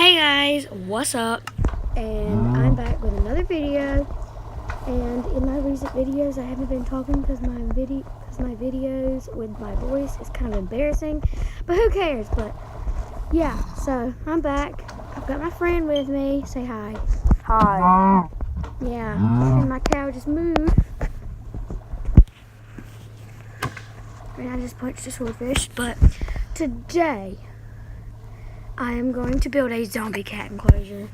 Hey guys, what's up? And I'm back with another video. And in my recent videos, I haven't been talking because my videos with my voice is kind of embarrassing. But who cares? But yeah, so I'm back. I've got my friend with me. Say hi. Hi. Yeah, and my cow just moved. And I just punched a swordfish. But today, I am going to build a zombie cat enclosure.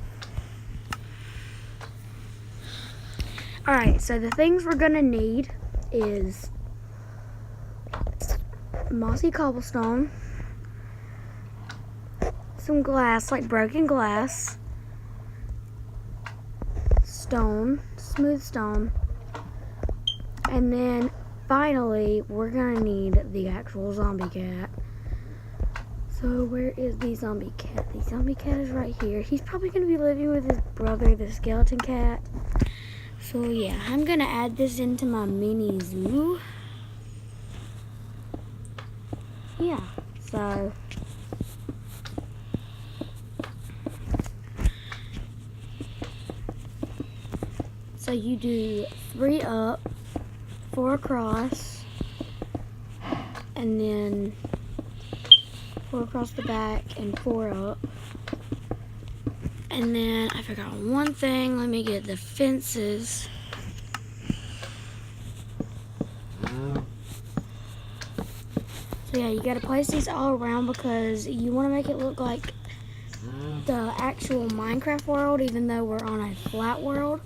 Alright, so the things we're gonna need is mossy cobblestone, some glass, like broken glass, stone, smooth stone, and then finally we're gonna need the actual zombie cat. So where is the zombie cat? The zombie cat is right here. He's probably gonna be living with his brother, the skeleton cat. So yeah, I'm gonna add this into my mini zoo. Yeah, so you do 3 up, 4 across, and then 4 across the back and 4 up. And then I forgot one thing. Let me get the fences. So yeah, you gotta place these all around because you wanna make it look like the actual Minecraft world, even though we're on a flat world.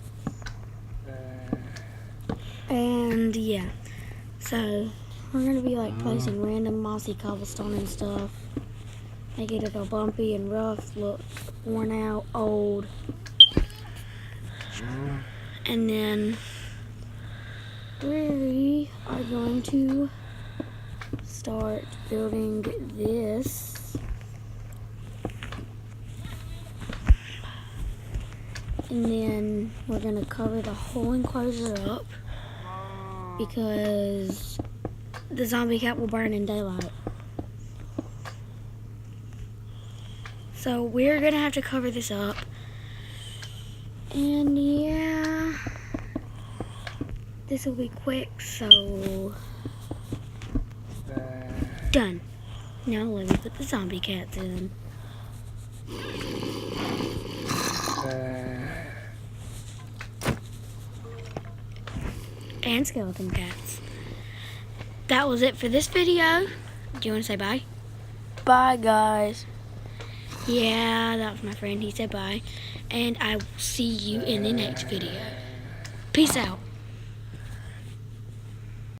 And yeah, so we're gonna be like placing random mossy cobblestone and stuff. Make it look bumpy and rough, look worn out, old. And then we are going to start building this. And then we're gonna cover the whole enclosure up because the zombie cat will burn in daylight. So we're gonna have to cover this up. And yeah, this will be quick, so done. Now let me put the zombie cats in. And skeleton cats. That was it for this video. Do you want to say bye? Bye, guys. Yeah, that was my friend. He said bye. And I will see you in the next video. Peace out.